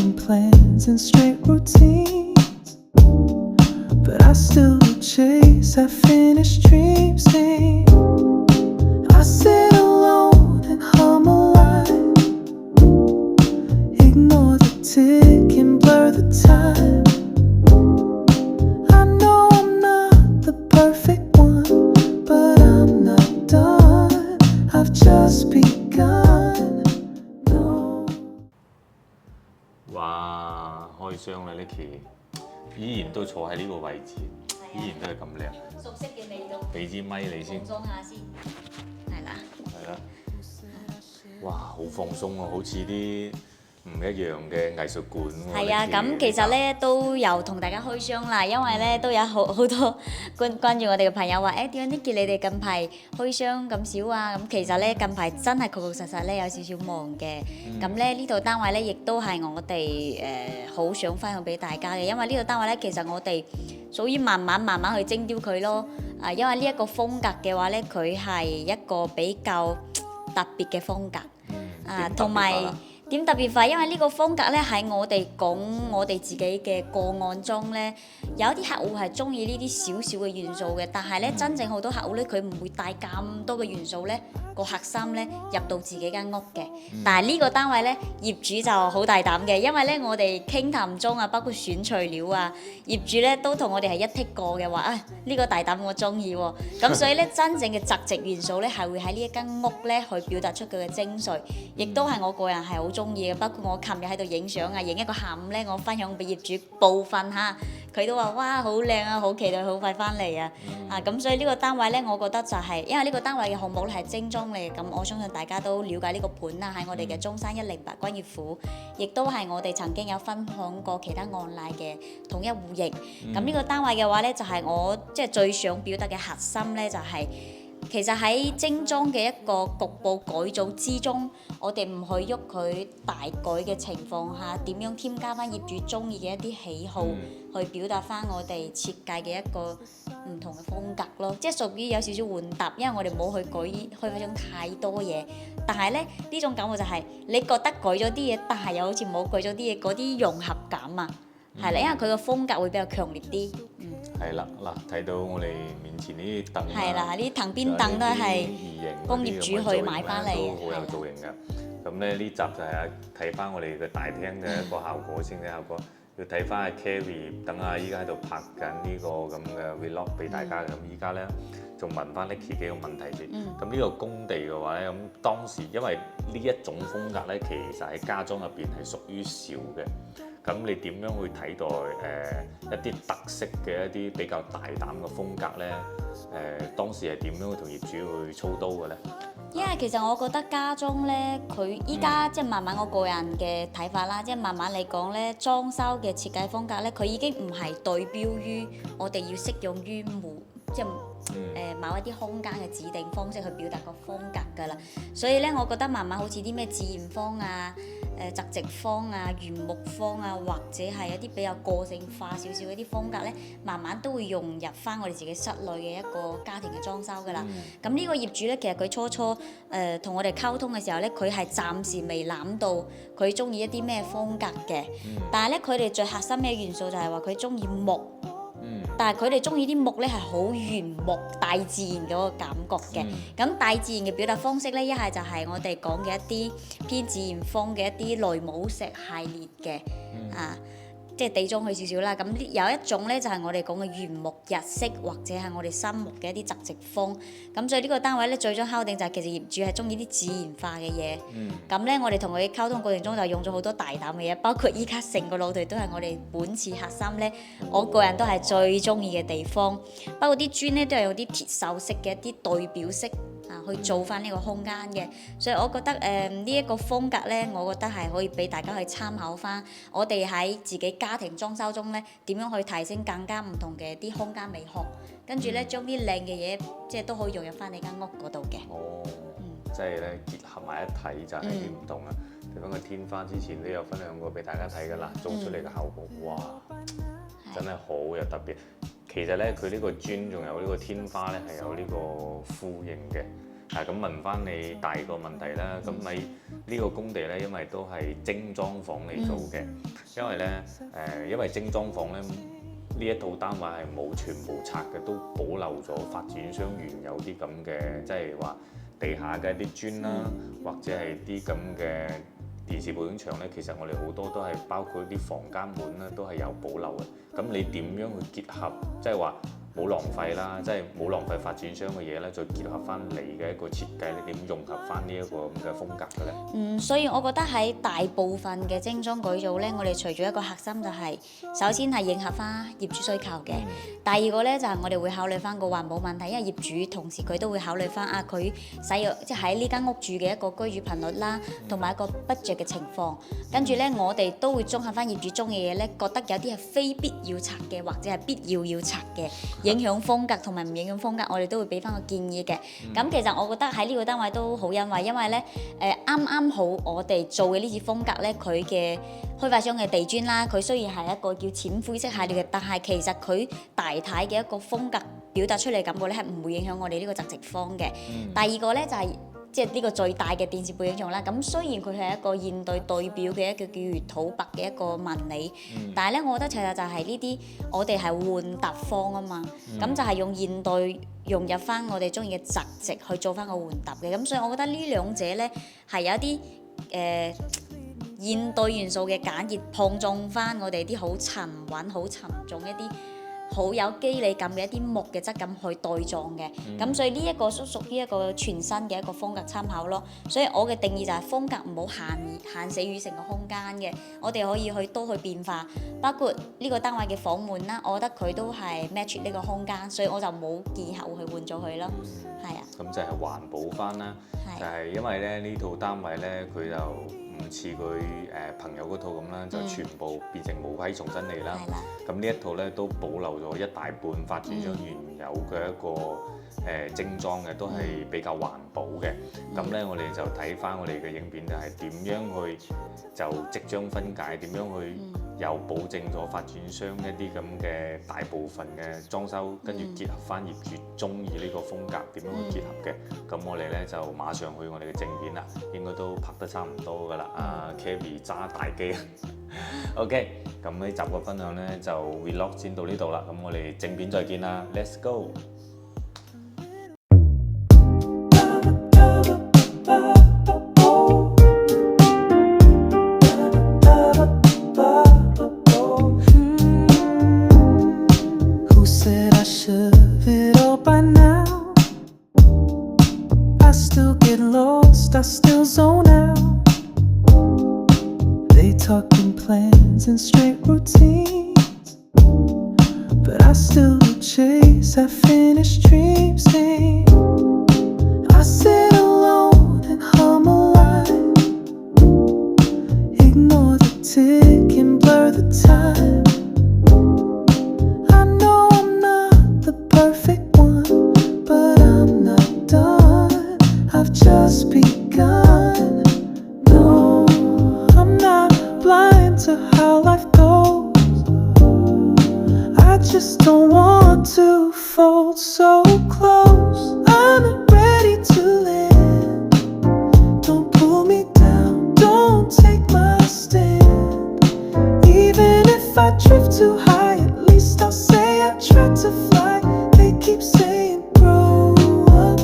making plans and straight routines, but I still chase that finished dream scene. I sit alone and hum a line, ignore the tick and blur the time. I know I'm not the perfect one, but I'm not done. I've just begun. No. 哇！開箱啦 Nicky，依然都坐喺呢個位置，依然都係咁靚。熟悉嘅味道。俾支咪你先。放鬆下先。係啦。係啦。哇！好放鬆喎，好似啲唔一樣嘅藝術館喎。係啊，咁其實咧都有同大家開箱啦，因為咧都有好多關注我哋嘅朋友話誒點解 Nicky 你哋近排開箱咁少啊？咁其實咧近排真係確確實實咧有少少忙嘅。咁咧呢度單位咧亦都係我哋好想分享俾大家嘅，因為呢度單位咧其實我哋屬於慢慢去精雕佢咯。因為呢一個風格嘅話咧，佢係一個比較特別嘅風格。同埋。點特別化？因為呢個風格咧喺我哋講我哋自己嘅個案中咧，有啲客戶係中意呢啲少少嘅元素嘅，但係咧真正好多客戶咧佢唔會帶咁多嘅元素咧個核心咧入到自己間屋嘅。但係呢個單位咧業主就好大膽嘅，因為咧我哋傾談中啊，包括選材料啊，業主咧都同我哋係一剔過嘅話啊，呢個大膽我中意喎。咁所以咧真正嘅質值元素咧係會喺呢一間屋咧去表達出佢嘅精髓，亦都係我個人係好中意嘅。包括我琴日喺度影相啊，影一個下午咧，我分享俾業主部分嚇，佢都話哇好靚啊，好期待好快翻嚟啊！咁所以呢個單位咧，我覺得就係因為呢個單位嘅項目咧係精裝嚟嘅，咁我相信大家都了解呢個盤啦，喺我哋嘅中山108君悅府，亦都係我哋曾經有分享過其他案例嘅統一戶型。咁呢個單位嘅話咧，就係我即係最想表達嘅核心咧，就係。其實喺精裝嘅一個局部改造之中，我哋唔去喐佢大改嘅情況下，點樣添加翻業主中意嘅一啲喜好，去表達翻我哋設計嘅一個唔同嘅風格咯，即係屬於有少少換搭，因為我哋冇去改開發咗太多嘢，但係咧呢種感覺就係你覺得改咗啲嘢，但係又好似冇改咗啲嘢，嗰啲融合感啊，係啦，因為佢個風格會比較強烈啲。係啦，嗱睇到我哋面前呢啲凳係啦，呢啲藤邊凳都係幫業主去買翻嚟，都好有造型㗎。咁咧呢集就係睇翻我哋嘅大廳嘅一個效果先嘅效果，要睇翻阿 Carrie 等下依家喺度拍緊呢個咁嘅 vlog 俾大家。咁依家咧仲問翻 Nicky 幾個問題先。咁呢個工地嘅話咧，咁當時因為呢一種風格咧，其實喺家裝入邊係屬於少嘅。咁你點樣去睇待一啲特色嘅一啲比較大膽嘅風格咧？當時係點樣去同業主去操刀嘅咧？因為其實我覺得家裝咧，佢依家即係慢慢我個人嘅睇法啦，即係慢慢嚟講咧，裝修嘅設計風格咧，佢已經唔係對標於我哋要適用於即係某一啲空間嘅指定方式去表達個風格㗎啦。所以咧，我覺得慢慢好似啲咩自然風啊、澤直風啊、原木風啊，或者係一啲比較個性化少少一啲風格咧，慢慢都會融入翻我哋自己室內嘅一個家庭嘅裝修㗎啦。咁呢個業主咧，其實佢初同我哋溝通嘅時候咧，佢係暫時未諗到佢中意一啲咩風格嘅。但係咧，佢哋最核心嘅元素就係話佢中意木。但係佢哋中意啲木咧係好原木大自然嗰個感覺嘅。咁大自然嘅表達方式咧，一係就係我哋講嘅一啲偏自然風嘅一啲類寶石系列嘅，即係地中去少少啦。咁有一種咧就係我哋講嘅原木日式，或者係我哋新木嘅一啲澤直風。咁所以呢個單位咧最終敲定就係其實業主係中意啲自然化嘅嘢。咁咧我哋同佢溝通過程中就用咗好多大膽嘅嘢，包括依家成個露台都係我哋本次核心咧，我個人都係最中意嘅地方。包括啲磚咧都係用啲鐵鏽式嘅一啲對表式。去做翻呢個空間嘅，所以我覺得呢一個風格咧，我覺得係可以俾大家去參考翻。我哋喺自己家庭裝修中咧，點樣去提升更加唔同嘅啲空間美學，跟住咧將啲靚嘅嘢，即係都可以融入翻你間屋嗰度嘅。即係咧結合埋一睇就係啲唔同啊！譬如講個天花之前都有分享過俾大家睇㗎啦，做出嚟嘅效果，哇，真係好有特別。其實咧，佢呢個磚仲有呢個天花咧係有呢個呼應嘅。咁問翻你第二個問題啦，咁喺呢個工地咧，因為都係精裝房嚟做嘅，因為精裝房咧呢一套單位係冇全部拆嘅，都保留咗發展商原有啲咁嘅，即係話地下嘅一啲磚啦，或者係啲咁嘅電視播映牆咧，其實我哋好多都係包括啲房間門咧，都係有保留嘅。咁你點樣去結合，即係話冇浪費啦，即係冇浪費發展商嘅嘢咧，再結合翻你嘅一個設計，你點融合翻呢一個咁嘅風格嘅咧？所以我覺得喺大部分嘅精裝改造咧，我哋除咗一個核心就係、首先係迎合翻業主需求嘅，第二個咧就係、我哋會考慮翻個環保問題，因為業主同時佢都會考慮翻佢使用即係喺呢間屋住嘅一個居住頻率啦，同埋一個 budget 嘅情況，跟住咧我哋都會綜合翻業主中意嘅嘢咧，覺得有啲係非必要拆嘅，或者係必要拆嘅。影響風格同埋唔影響風格，我哋都會俾翻個建議嘅。咁其實我覺得喺呢個單位都好欣慰，因為咧啱好我哋做嘅呢次風格咧，佢嘅開發商嘅地磚啦，佢雖然係一個叫淺灰色系列嘅，但係其實佢大體嘅一個風格表達出嚟感覺咧係唔會影響我哋呢個側直方嘅。第二個咧就係、即係呢個最大嘅電視背景牆啦，咁雖然佢係一個現代代表嘅一個叫做土白嘅一個紋理，但係咧，我覺得其實就係呢啲我哋係換搭方啊嘛，咁就係用現代融入翻我哋中意嘅側直去做翻個換搭嘅，咁所以我覺得呢兩者咧係有一啲現代元素嘅簡潔碰撞翻我哋啲好沉穩、好沉重一啲。好有肌理感嘅一啲木嘅質感去代撞嘅，咁、所以呢一個都屬於一個全新嘅一個風格參考咯。所以我嘅定義就係風格唔好限死於成個空間嘅，我哋可以多去變化，包括呢個單位嘅房門啦，我覺得佢都係 match 呢個空間，所以我就冇建議客戶去換咗佢咯，係啊。咁就係環保翻啦，就係因為咧呢套單位咧佢就唔似佢朋友嗰套咁啦，就全部變成無批重新嚟啦。咁呢一套咧都保留咗一大半發展商原有嘅一個精裝嘅，都係比較環保嘅。咁咧我哋就睇翻我哋嘅影片，就係點樣去就即將分解，點樣去又保證咗發展商一啲咁嘅大部分嘅裝修，跟住結合翻業主中意呢個風格，點樣去結合嘅。咁我哋咧就馬上去我哋嘅正片啦，應該都拍得差唔多噶啦。阿 Kerry 揸大機，OK， 咁呢集嘅分享咧就 vlog 先到呢度啦，咁我哋正片再見啦 ，Let's go！I still zone out. They talking plans and straight routines, but I still chase unfinished dreams. I sit alone and hum a line, ignore the tick and blur the time. I know I'm not the perfect one, but I'm not done. I've just begun. No, I'm not blind to how life goes. I just don't want to fold so close. I'm not ready to land. Don't pull me down, don't take my stand. Even if I drift too high, at least I'll say I tried to fly. They keep saying grow up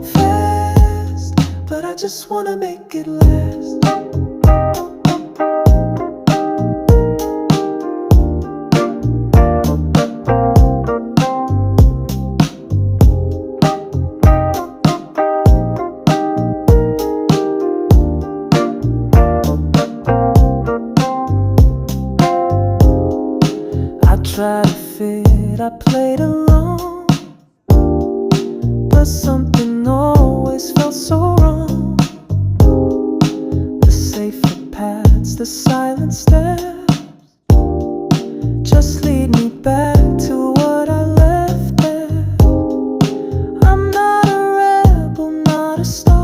fast, but I just wanna make it last. I tried to fit, I played along, but something always felt so wrong. The safer paths, the silent steps, just lead me back to what I left there. I'm not a rebel, not a star.